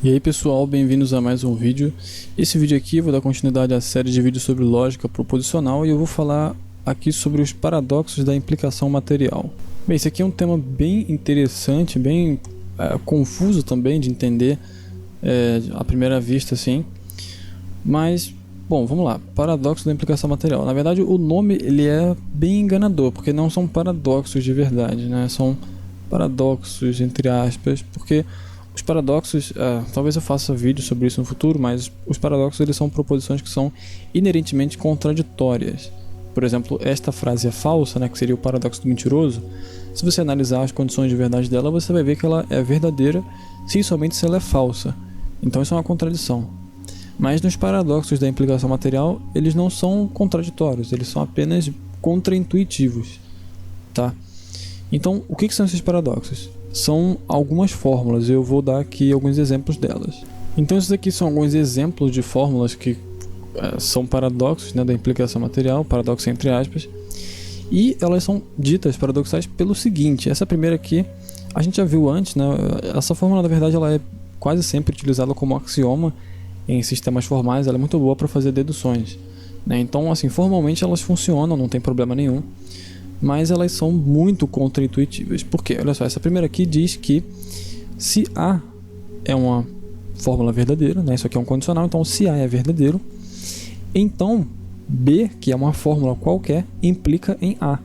E aí pessoal, bem-vindos a mais um vídeo. Esse vídeo aqui eu vou dar continuidade à série de vídeos sobre lógica proposicional e eu vou falar aqui sobre os paradoxos da implicação material. Bem, esse aqui é um tema bem interessante, bem confuso também de entender à primeira vista assim. Mas, bom, vamos lá. Paradoxo da implicação material. Na verdade o nome ele é bem enganador, porque não são paradoxos de verdade, né? São paradoxos entre aspas, porque os paradoxos, talvez eu faça vídeo sobre isso no futuro, mas os paradoxos eles são proposições que são inerentemente contraditórias. Por exemplo, esta frase é falsa, né, que seria o paradoxo do mentiroso. Se você analisar as condições de verdade dela, você vai ver que ela é verdadeira se e somente se ela é falsa. Então isso é uma contradição. Mas nos paradoxos da implicação material, eles não são contraditórios, eles são apenas contraintuitivos, tá? Então, o que são esses paradoxos? São algumas fórmulas e eu vou dar aqui alguns exemplos delas. Então esses aqui são alguns exemplos de fórmulas que são paradoxos, né, da implicação material, paradoxo entre aspas, e elas são ditas paradoxais pelo seguinte. Essa primeira aqui a gente já viu antes, né? Essa fórmula na verdade ela é quase sempre utilizada como axioma em sistemas formais, ela é muito boa para fazer deduções, né? Então assim, formalmente elas funcionam, não tem problema nenhum. Mas elas são muito contraintuitivas. Por quê? Olha só, essa primeira aqui diz que se A é uma fórmula verdadeira, né? Isso aqui é um condicional, então se A é verdadeiro, então B, que é uma fórmula qualquer, implica em A.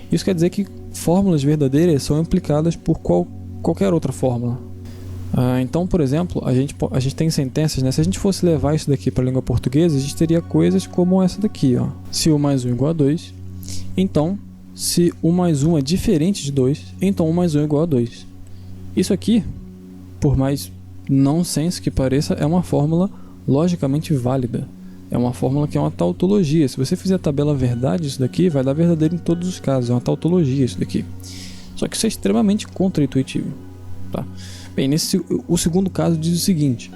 Isso quer dizer que fórmulas verdadeiras são implicadas por qualquer outra fórmula. Então, por exemplo, a gente tem sentenças, né? Se a gente fosse levar isso daqui para a língua portuguesa, a gente teria coisas como essa daqui, ó. Se 1 mais 1 igual a 2, então, se 1 mais 1 é diferente de 2, então 1 mais 1 é igual a 2. Isso aqui, por mais nonsense que pareça, é uma fórmula logicamente válida. É uma fórmula que é uma tautologia. Se você fizer a tabela verdade, isso daqui vai dar verdadeiro em todos os casos. É uma tautologia isso daqui. Só que isso é extremamente contraintuitivo, tá? Bem, o segundo caso diz o seguinte.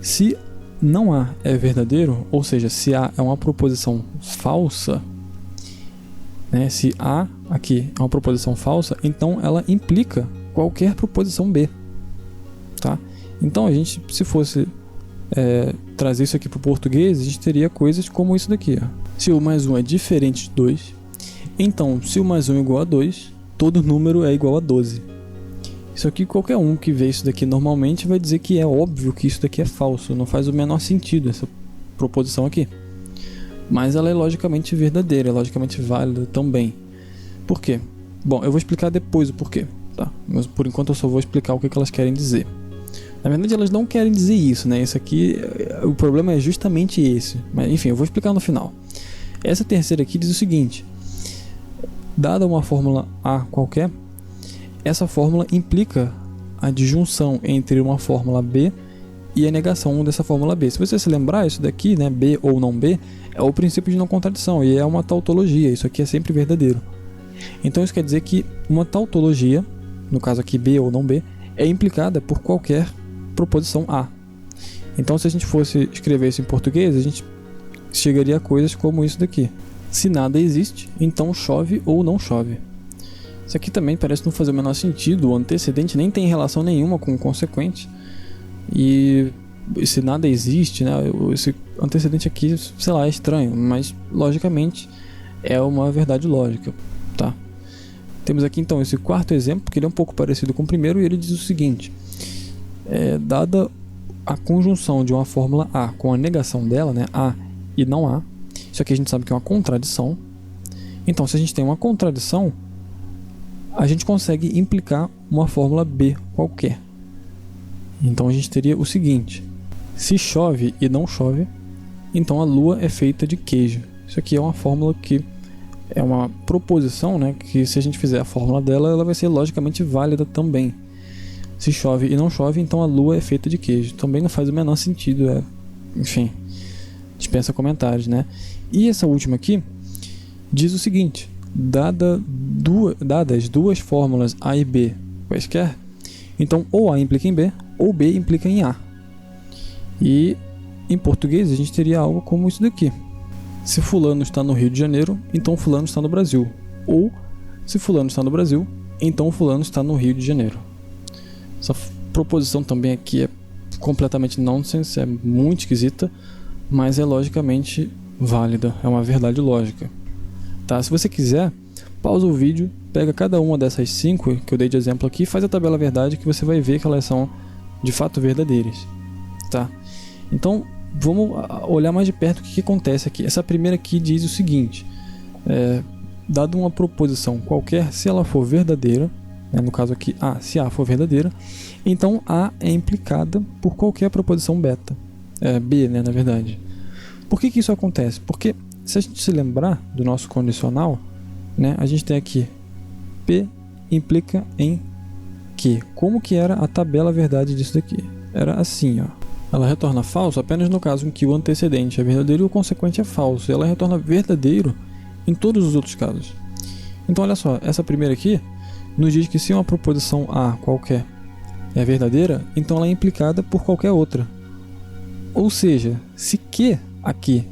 Se não A é verdadeiro, ou seja, se A é uma proposição falsa, né, se A aqui é uma proposição falsa, então ela implica qualquer proposição B, tá? Então a gente, se fosse trazer isso aqui para o português, a gente teria coisas como isso daqui, ó. Se 1 mais 1 é diferente de 2, então se 1 mais 1 é igual a 2, todo número é igual a 12. Isso aqui, qualquer um que vê isso daqui normalmente vai dizer que é óbvio que isso daqui é falso, não faz o menor sentido essa proposição aqui. Mas ela é logicamente verdadeira, é logicamente válida também. Por quê? Bom, eu vou explicar depois o porquê, tá? Mas por enquanto eu só vou explicar o que elas querem dizer. Na verdade elas não querem dizer isso, né? Isso aqui, o problema é justamente esse. Mas enfim, eu vou explicar no final. Essa terceira aqui diz o seguinte. Dada uma fórmula A qualquer, essa fórmula implica a disjunção entre uma fórmula B e a negação dessa fórmula B. Se você se lembrar, isso daqui, né, B ou não B, é o princípio de não contradição e é uma tautologia. Isso aqui é sempre verdadeiro. Então isso quer dizer que uma tautologia, no caso aqui B ou não B, é implicada por qualquer proposição A. Então se a gente fosse escrever isso em português, a gente chegaria a coisas como isso daqui. Se nada existe, então chove ou não chove. Isso aqui também parece não fazer o menor sentido. O antecedente nem tem relação nenhuma com o consequente. E se nada existe, né, esse antecedente aqui, sei lá, é estranho, mas logicamente é uma verdade lógica, tá? Temos aqui então esse quarto exemplo, que ele é um pouco parecido com o primeiro, e ele diz o seguinte. Dada a conjunção de uma fórmula A com a negação dela, né, A e não A, isso aqui a gente sabe que é uma contradição. Então, se a gente tem uma contradição, a gente consegue implicar uma fórmula B qualquer. Então a gente teria o seguinte. Se chove e não chove, então a lua é feita de queijo. Isso aqui é uma fórmula que é uma proposição, né, que se a gente fizer a fórmula dela, ela vai ser logicamente válida também. Se chove e não chove, então a lua é feita de queijo. Também não faz o menor sentido, enfim, dispensa comentários, né? E essa última aqui diz o seguinte. Dadas duas fórmulas A e B quaisquer, então ou A implica em B, ou B implica em A. E em português a gente teria algo como isso daqui. Se fulano está no Rio de Janeiro, então fulano está no Brasil. Ou se fulano está no Brasil, então fulano está no Rio de Janeiro. Essa proposição também aqui é completamente nonsense, é muito esquisita, mas é logicamente válida, é uma verdade lógica. Tá? Se você quiser, pausa o vídeo, pega cada uma dessas 5 que eu dei de exemplo aqui e faz a tabela verdade, que você vai ver que elas são de fato verdadeiras. Tá? Então, vamos olhar mais de perto o que acontece aqui. Essa primeira aqui diz o seguinte: dado uma proposição qualquer, se ela for verdadeira, no caso aqui A, se A for verdadeira, então A é implicada por qualquer proposição beta, B, na verdade. Por que isso acontece? Porque se a gente se lembrar do nosso condicional, a gente tem aqui P implica em Q. Como que era a tabela verdade disso daqui? Era assim, ó. Ela retorna falso apenas no caso em que o antecedente é verdadeiro e o consequente é falso. Ela retorna verdadeiro em todos os outros casos. Então olha só, essa primeira aqui nos diz que se uma proposição A qualquer é verdadeira, então ela é implicada por qualquer outra. Ou seja, se Q aqui,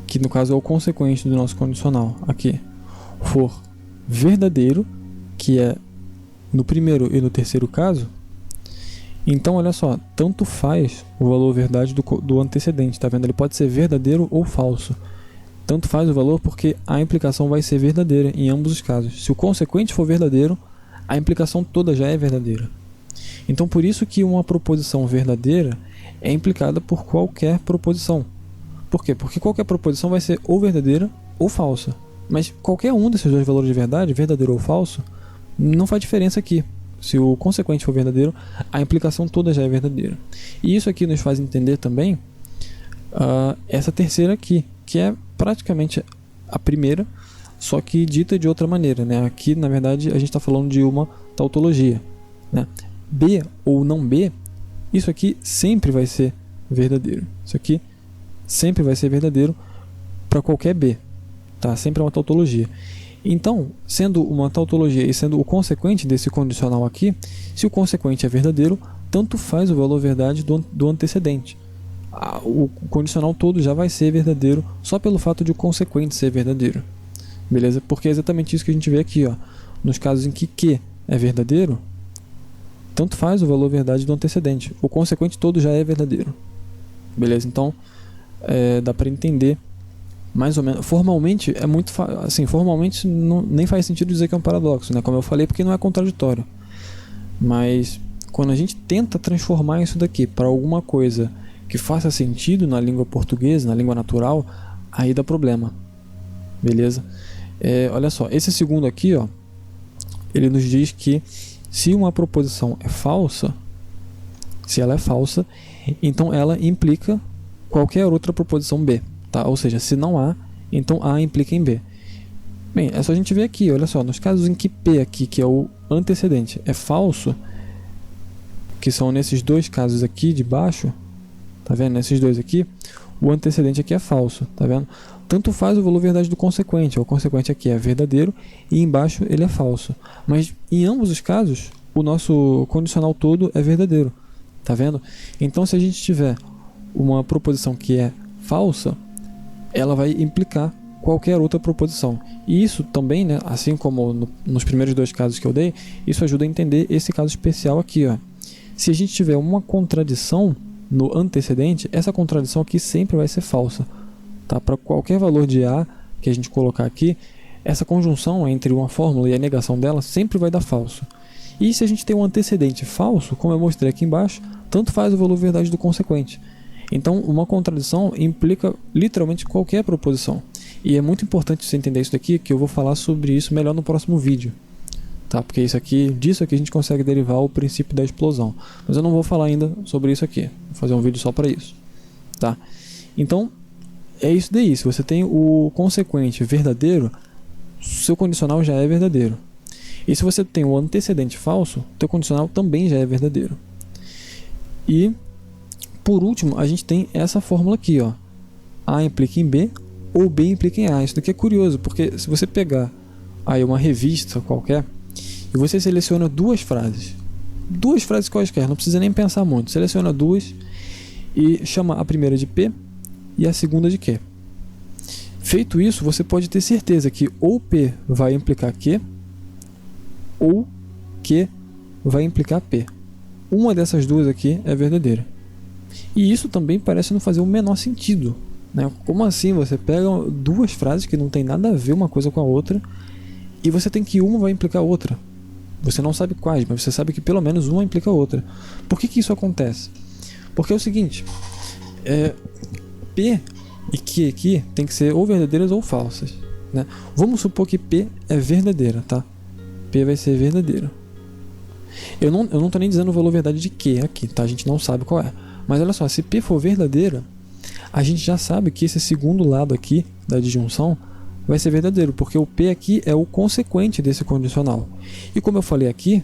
que no caso é o consequente do nosso condicional aqui, for verdadeiro, que é no primeiro e no terceiro caso, então olha só, tanto faz o valor verdade do antecedente, tá vendo? Ele pode ser verdadeiro ou falso. Tanto faz o valor porque a implicação vai ser verdadeira em ambos os casos. Se o consequente for verdadeiro, a implicação toda já é verdadeira. Então por isso que uma proposição verdadeira é implicada por qualquer proposição. Por quê? Porque qualquer proposição vai ser ou verdadeira ou falsa. Mas qualquer um desses dois valores de verdade, verdadeiro ou falso, não faz diferença aqui. Se o consequente for verdadeiro, a implicação toda já é verdadeira. E isso aqui nos faz entender também essa terceira aqui, que é praticamente a primeira, só que dita de outra maneira, Aqui, na verdade, a gente está falando de uma tautologia, B ou não B, isso aqui sempre vai ser verdadeiro. Isso aqui sempre vai ser verdadeiro para qualquer B, tá? Sempre é uma tautologia. Então, sendo uma tautologia e sendo o consequente desse condicional aqui, se o consequente é verdadeiro, tanto faz o valor verdade do antecedente. O condicional todo já vai ser verdadeiro só pelo fato de o consequente ser verdadeiro. Beleza? Porque é exatamente isso que a gente vê aqui, ó. Nos casos em que Q é verdadeiro, tanto faz o valor verdade do antecedente. O consequente todo já é verdadeiro. Beleza? Então, dá para entender mais ou menos. Formalmente, é muito assim, formalmente nem faz sentido dizer que é um paradoxo, Como eu falei, porque não é contraditório. Mas, quando a gente tenta transformar isso daqui para alguma coisa que faça sentido na língua portuguesa, na língua natural, aí dá problema. Beleza? Olha só, esse segundo aqui, ó, ele nos diz que se uma proposição é falsa, se ela é falsa, então ela implica qualquer outra proposição B, tá? Ou seja, se não há, então A implica em B. Bem, é só a gente ver aqui, olha só, nos casos em que P aqui, que é o antecedente, é falso, que são nesses dois casos aqui de baixo, tá vendo? Nesses dois aqui, o antecedente aqui é falso, tá vendo? Tanto faz o valor verdade do consequente. O consequente aqui é verdadeiro e embaixo ele é falso. Mas em ambos os casos, o nosso condicional todo é verdadeiro, tá vendo? Então se a gente tiver uma proposição que é falsa, ela vai implicar qualquer outra proposição. E isso também, assim como nos primeiros dois casos que eu dei, isso ajuda a entender esse caso especial aqui, ó. Se a gente tiver uma contradição no antecedente, essa contradição aqui sempre vai ser falsa, tá? Para qualquer valor de A que a gente colocar aqui, essa conjunção entre uma fórmula e a negação dela sempre vai dar falso. E se a gente tem um antecedente falso, como eu mostrei aqui embaixo, tanto faz o valor verdade do consequente. Então, uma contradição implica literalmente qualquer proposição. E é muito importante você entender isso daqui, que eu vou falar sobre isso melhor no próximo vídeo. Tá? Porque disso aqui a gente consegue derivar o princípio da explosão. Mas eu não vou falar ainda sobre isso aqui. Vou fazer um vídeo só para isso. Tá? Então, é isso daí. Se você tem o consequente verdadeiro, seu condicional já é verdadeiro. E se você tem o antecedente falso, teu condicional também já é verdadeiro. E, por último, a gente tem essa fórmula aqui, ó. A implica em B ou B implica em A. Isso daqui é curioso, porque se você pegar aí uma revista qualquer e você seleciona duas frases quaisquer, não precisa nem pensar muito, seleciona duas e chama a primeira de P e a segunda de Q. Feito isso, você pode ter certeza que ou P vai implicar Q ou Q vai implicar P. uma dessas duas aqui é verdadeira. E isso também parece não fazer o menor sentido, né? Como assim você pega duas frases que não tem nada a ver uma coisa com a outra e você tem que uma vai implicar a outra? Você não sabe quais, mas você sabe que pelo menos uma implica a outra. Por que isso acontece? Porque é o seguinte, P e Q aqui tem que ser ou verdadeiras ou falsas, né? Vamos supor que P é verdadeira, tá? P vai ser verdadeira. Eu não estou nem dizendo o valor verdade de Q aqui, tá? A gente não sabe qual é. Mas olha só, se P for verdadeira, a gente já sabe que esse segundo lado aqui da disjunção vai ser verdadeiro, porque o P aqui é o consequente desse condicional. E como eu falei aqui,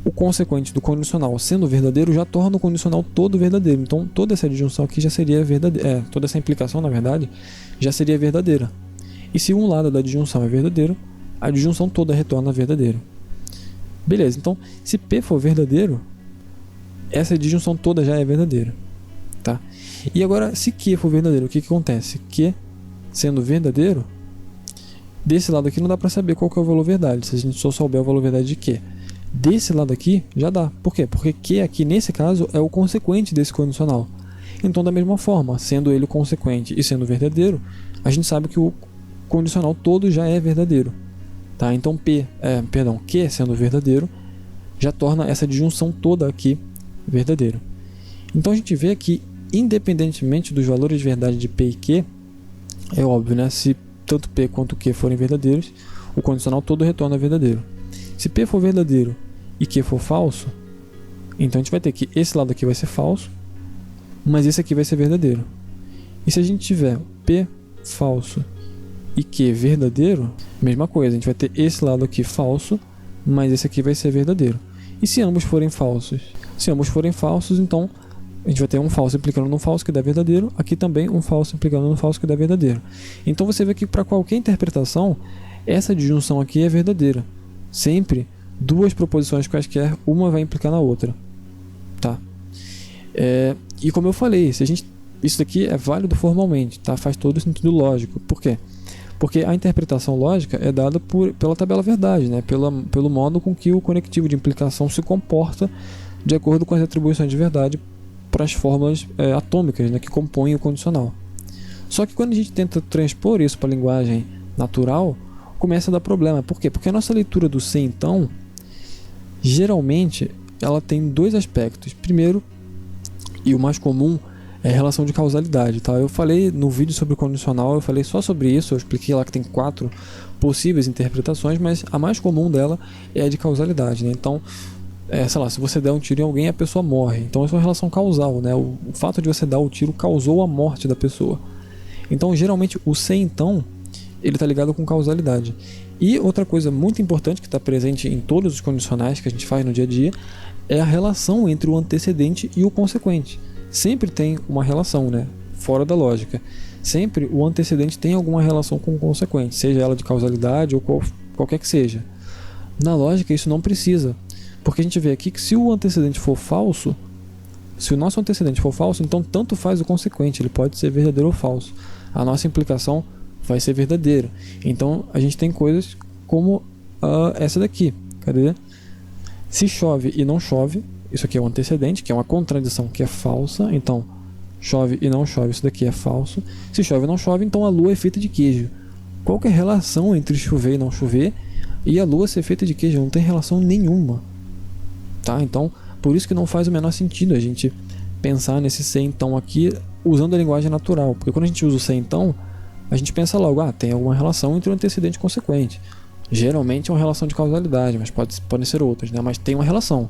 o consequente do condicional sendo verdadeiro já torna o condicional todo verdadeiro. Então toda essa disjunção aqui já seria verdadeira, toda essa implicação, na verdade, já seria verdadeira. E se um lado da disjunção é verdadeiro, a disjunção toda retorna verdadeiro. Beleza, então se P for verdadeiro, essa disjunção toda já é verdadeira, tá? E agora, se Q for verdadeiro, o que acontece? Q sendo verdadeiro, desse lado aqui não dá para saber qual que é o valor verdade, se a gente só souber o valor verdade de Q. Desse lado aqui já dá. Por quê? Porque Q aqui, nesse caso, é o consequente desse condicional. Então, da mesma forma, sendo ele consequente e sendo verdadeiro, a gente sabe que o condicional todo já é verdadeiro, tá? Então, Q sendo verdadeiro, já torna essa disjunção toda aqui verdadeiro. Então a gente vê que, independentemente dos valores de verdade de P e Q, é óbvio, né? Se tanto P quanto Q forem verdadeiros, o condicional todo retorna verdadeiro. Se P for verdadeiro e Q for falso, então a gente vai ter que esse lado aqui vai ser falso, mas esse aqui vai ser verdadeiro. E se a gente tiver P falso e Q verdadeiro, mesma coisa, a gente vai ter esse lado aqui falso, mas esse aqui vai ser verdadeiro. E se ambos forem falsos? Se ambos forem falsos, então a gente vai ter um falso implicando no falso que dá verdadeiro, aqui também um falso implicando no falso que dá verdadeiro. Então você vê que para qualquer interpretação, essa disjunção aqui é verdadeira. Sempre duas proposições quaisquer, uma vai implicar na outra, tá? E como eu falei, isso daqui é válido formalmente, tá? Faz todo o sentido lógico. Por quê? Porque a interpretação lógica é dada pela tabela verdade, né? Pelo modo com que o conectivo de implicação se comporta de acordo com as atribuições de verdade para as fórmulas atômicas, né, que compõem o condicional. Só que quando a gente tenta transpor isso para a linguagem natural, começa a dar problema. Por quê? Porque a nossa leitura do se então, geralmente, ela tem dois aspectos. Primeiro, e o mais comum, é a relação de causalidade, tá? Eu falei no vídeo sobre o condicional, eu falei só sobre isso, eu expliquei lá que tem 4 possíveis interpretações, mas a mais comum dela é a de causalidade, né? Então, sei lá, se você der um tiro em alguém, a pessoa morre. Então isso é uma relação causal, né? O fato de você dar o tiro causou a morte da pessoa. Então, geralmente, o se então, ele está ligado com causalidade. E outra coisa muito importante que está presente em todos os condicionais que a gente faz no dia a dia é a relação entre o antecedente e o consequente. Sempre tem uma relação, né? Fora da lógica. Sempre o antecedente tem alguma relação com o consequente, seja ela de causalidade ou qualquer que seja. Na lógica, isso não precisa. Porque a gente vê aqui que se o antecedente for falso, se o nosso antecedente for falso, então tanto faz o consequente, ele pode ser verdadeiro ou falso. A nossa implicação vai ser verdadeira. Então a gente tem coisas como essa daqui. Cadê? Se chove e não chove, isso aqui é o antecedente, que é uma contradição que é falsa. Então chove e não chove, isso daqui é falso. Se chove e não chove, então a lua é feita de queijo. Qual que é a relação entre chover e não chover e a lua ser feita de queijo? Não tem relação nenhuma. Tá? Então, por isso que não faz o menor sentido a gente pensar nesse se então aqui usando a linguagem natural. Porque quando a gente usa o se então, a gente pensa logo, tem alguma relação entre o antecedente e o consequente. Geralmente é uma relação de causalidade, mas podem ser outras, né? Mas tem uma relação.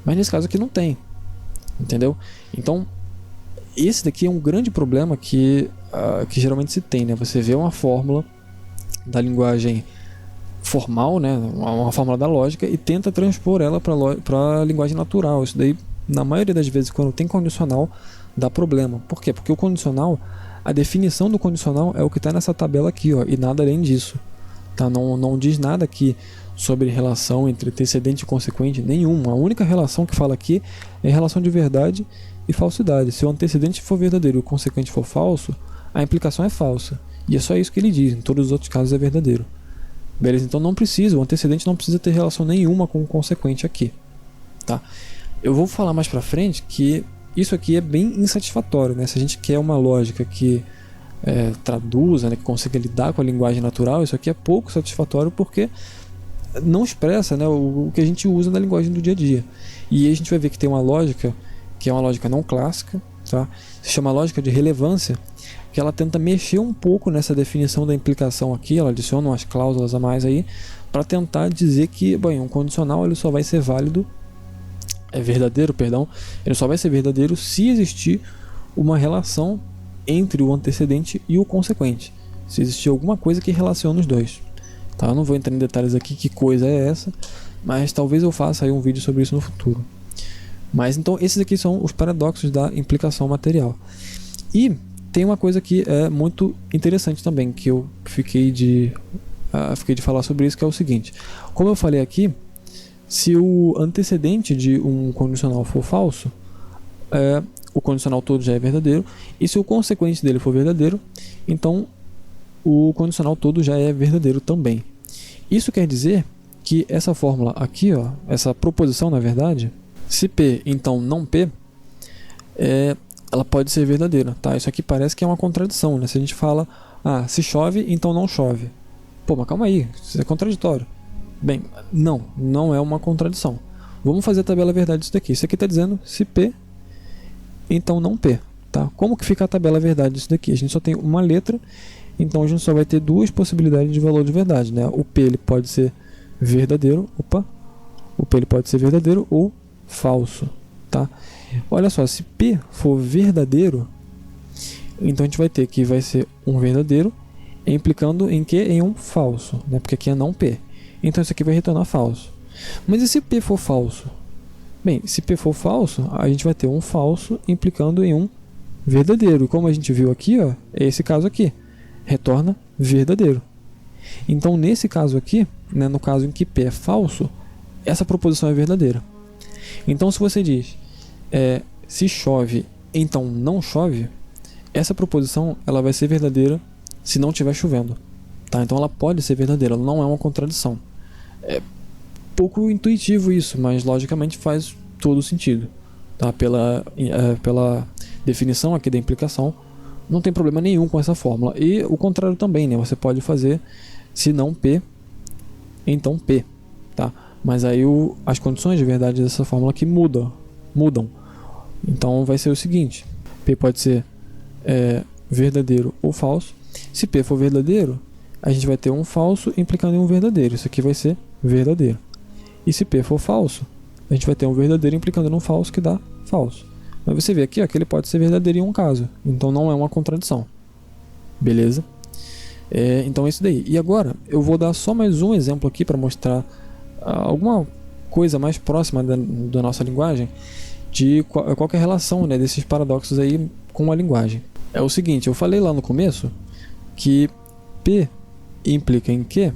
Mas nesse caso aqui não tem. Entendeu? Então, esse daqui é um grande problema que geralmente se tem, né? Você vê uma fórmula da linguagem formal, né, uma fórmula da lógica, e tenta transpor ela para a linguagem natural. Isso daí, na maioria das vezes, quando tem condicional, dá problema. Por quê? Porque o condicional, a definição do condicional é o que está nessa tabela aqui, ó, e nada além disso. Tá? Não diz nada aqui sobre relação entre antecedente e consequente nenhuma. A única relação que fala aqui é relação de verdade e falsidade. Se o antecedente for verdadeiro e o consequente for falso, a implicação é falsa. E é só isso que ele diz. Em todos os outros casos é verdadeiro. Beleza? Então não precisa, o antecedente não precisa ter relação nenhuma com o consequente aqui. Tá? Eu vou falar mais pra frente que isso aqui é bem insatisfatório, né? Se a gente quer uma lógica que traduza, né, que consiga lidar com a linguagem natural, isso aqui é pouco satisfatório porque não expressa, né, o que a gente usa na linguagem do dia a dia. E aí a gente vai ver que tem uma lógica que é uma lógica não clássica, tá? Se chama lógica de relevância, que ela tenta mexer um pouco nessa definição da implicação aqui, ela adiciona umas cláusulas a mais aí, para tentar dizer que, bem, um condicional ele só vai ser válido, verdadeiro, perdão, ele só vai ser verdadeiro se existir uma relação entre o antecedente e o consequente, se existir alguma coisa que relaciona os dois. Tá? Eu não vou entrar em detalhes aqui que coisa é essa, mas talvez eu faça aí um vídeo sobre isso no futuro. Mas então esses aqui são os paradoxos da implicação material. E tem uma coisa que é muito interessante também, que eu fiquei de falar sobre isso, que é o seguinte: como eu falei aqui, se o antecedente de um condicional for falso, o condicional todo já é verdadeiro, e se o consequente dele for verdadeiro, então o condicional todo já é verdadeiro também. Isso quer dizer que essa fórmula aqui, ó, essa proposição, na verdade, se P, então não P, ela pode ser verdadeira, tá? Isso aqui parece que é uma contradição, né? Se a gente fala, se chove, então não chove. Pô, mas calma aí, isso é contraditório. Bem, não é uma contradição. Vamos fazer a tabela verdade disso daqui. Isso aqui está dizendo se P, então não P, tá? Como que fica a tabela verdade disso daqui? A gente só tem uma letra, então a gente só vai ter duas possibilidades de valor de verdade, né? O P ele pode ser verdadeiro, o P ele pode ser verdadeiro ou falso, tá? Olha só, se P for verdadeiro, então a gente vai ter que vai ser um verdadeiro, implicando em que? Em um falso, né? Porque aqui é não P. Então isso aqui vai retornar falso. Mas e se P for falso? Bem, se P for falso, a gente vai ter um falso implicando em um verdadeiro. Como a gente viu aqui, ó, é esse caso aqui. Retorna verdadeiro. Então nesse caso aqui, né, no caso em que P é falso, essa proposição é verdadeira. Então se você diz se chove, então não chove, essa proposição ela vai ser verdadeira se não estiver chovendo. Tá? Então ela pode ser verdadeira, ela não é uma contradição. É pouco intuitivo isso, mas logicamente faz todo sentido. Tá? Pela definição aqui da implicação, não tem problema nenhum com essa fórmula. E o contrário também, né? Você pode fazer se não P, então P. Tá? Mas aí as condições de verdade dessa fórmula aqui mudam. Então vai ser o seguinte: P pode ser verdadeiro ou falso. Se P for verdadeiro, a gente vai ter um falso implicando em um verdadeiro. Isso aqui vai ser verdadeiro. E se P for falso, a gente vai ter um verdadeiro implicando em um falso que dá falso. Mas você vê aqui, ó, que ele pode ser verdadeiro em um caso. Então não é uma contradição. Beleza? Então é isso daí. E agora eu vou dar só mais um exemplo aqui para mostrar alguma coisa mais próxima da nossa linguagem, de qual que é a relação, né, desses paradoxos aí com a linguagem. É o seguinte, eu falei lá no começo que P implica em Q.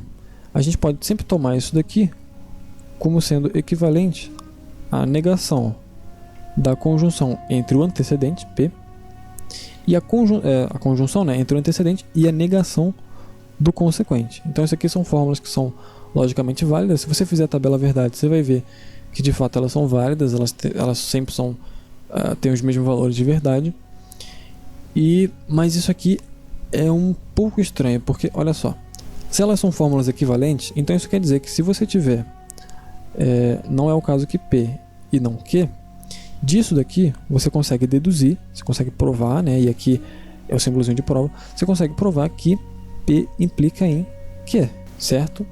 A gente pode sempre tomar isso daqui como sendo equivalente à negação da conjunção entre o antecedente, P, e a conjunção, né, entre o antecedente e a negação do consequente. Então isso aqui são fórmulas que são logicamente válidas. Se você fizer a tabela verdade, você vai ver que de fato elas são válidas, elas sempre têm os mesmos valores de verdade. Mas isso aqui é um pouco estranho, porque olha só, se elas são fórmulas equivalentes, então isso quer dizer que se você tiver, não é o caso que P e não Q, disso daqui você consegue deduzir, você consegue provar, né, e aqui é o símbolozinho de prova, você consegue provar que P implica em Q, certo?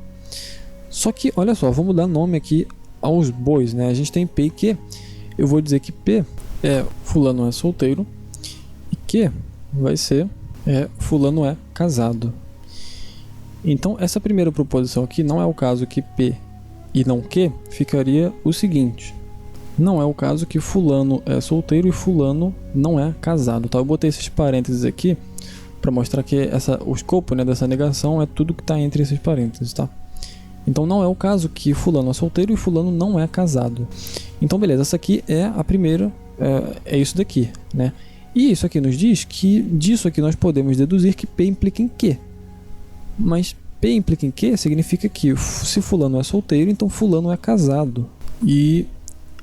Só que, olha só, vamos dar nome aqui aos bois, né? A gente tem P e Q. Eu vou dizer que P fulano é solteiro e Q vai ser fulano é casado. Então essa primeira proposição aqui não é o caso que P e não Q, ficaria o seguinte: não é o caso que fulano é solteiro e fulano não é casado, tá? Eu botei esses parênteses aqui para mostrar que o escopo, né, dessa negação é tudo que está entre esses parênteses, tá? Então não é o caso que fulano é solteiro e fulano não é casado. Então beleza, essa aqui é a primeira, é isso daqui, né? E isso aqui nos diz que disso aqui nós podemos deduzir que P implica em Q. Mas P implica em Q significa que se fulano é solteiro, então fulano é casado. E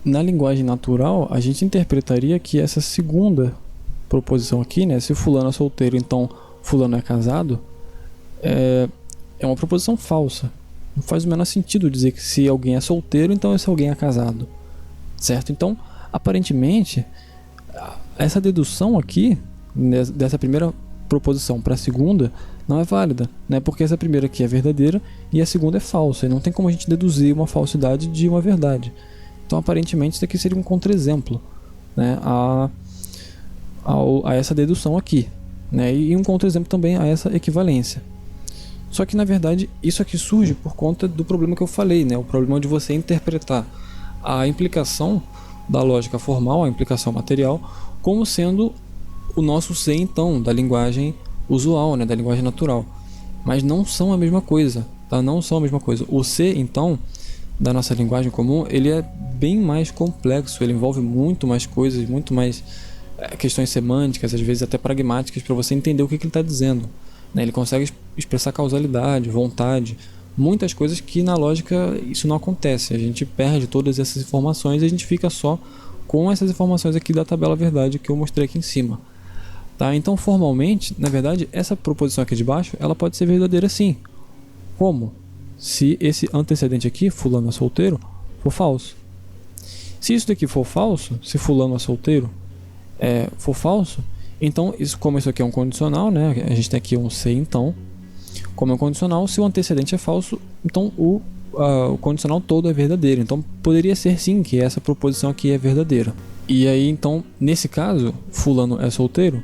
na linguagem natural, a gente interpretaria que essa segunda proposição aqui, né, se fulano é solteiro, então fulano é casado, é uma proposição falsa. Não faz o menor sentido dizer que se alguém é solteiro, então esse alguém é casado, certo? Então, aparentemente, essa dedução aqui, dessa primeira proposição para a segunda, não é válida, né? Porque essa primeira aqui é verdadeira e a segunda é falsa, e não tem como a gente deduzir uma falsidade de uma verdade. Então, aparentemente, isso aqui seria um contra-exemplo, né, a essa dedução aqui, né, e um contra-exemplo também a essa equivalência. Só que, na verdade, isso aqui surge por conta do problema que eu falei, né, o problema de você interpretar a implicação da lógica formal, a implicação material, como sendo o nosso se então, da linguagem usual, né, da linguagem natural. Mas não são a mesma coisa, tá? Não são a mesma coisa. O se então, da nossa linguagem comum, ele é bem mais complexo, ele envolve muito mais coisas, muito mais questões semânticas, às vezes até pragmáticas, para você entender o que ele está dizendo, né? Ele consegue expressar causalidade, vontade, muitas coisas que na lógica isso não acontece. A gente perde todas essas informações e a gente fica só com essas informações aqui da tabela verdade que eu mostrei aqui em cima, tá? Então, formalmente, na verdade, essa proposição aqui de baixo, ela pode ser verdadeira sim. Como? Se esse antecedente aqui, fulano é solteiro, for falso. Se isso daqui for falso, se fulano é solteiro for falso, então, como isso aqui é um condicional, né? A gente tem aqui um se então. Como é um condicional, se o antecedente é falso, então o condicional todo é verdadeiro. Então, poderia ser sim que essa proposição aqui é verdadeira. E aí, então, nesse caso, fulano é solteiro,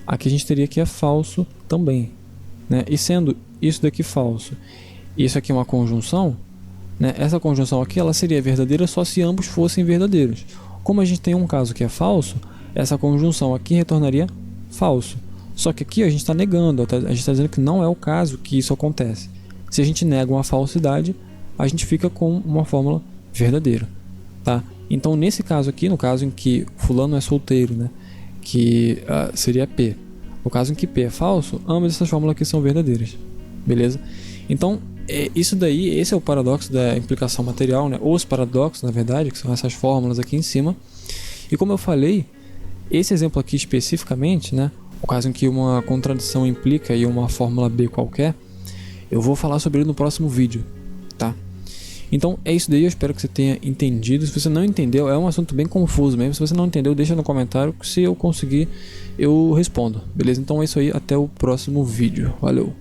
aqui a gente teria que é falso também, né? E sendo isso daqui falso, isso aqui é uma conjunção, né? Essa conjunção aqui ela seria verdadeira só se ambos fossem verdadeiros. Como a gente tem um caso que é falso, essa conjunção aqui retornaria falso. Só que aqui a gente está negando, a gente está dizendo que não é o caso que isso acontece. Se a gente nega uma falsidade, a gente fica com uma fórmula verdadeira, tá? Então, nesse caso aqui, no caso em que fulano é solteiro, né, que seria P. No caso em que P é falso, ambas essas fórmulas aqui são verdadeiras, beleza? Então, isso daí, esse é o paradoxo da implicação material, né? Os paradoxos, na verdade, que são essas fórmulas aqui em cima. E como eu falei, esse exemplo aqui especificamente, né, o caso em que uma contradição implica em uma fórmula B qualquer, eu vou falar sobre ele no próximo vídeo, tá? Então é isso daí, eu espero que você tenha entendido. Se você não entendeu, é um assunto bem confuso mesmo. Se você não entendeu, deixa no comentário, que se eu conseguir, eu respondo, beleza? Então é isso aí, até o próximo vídeo. Valeu!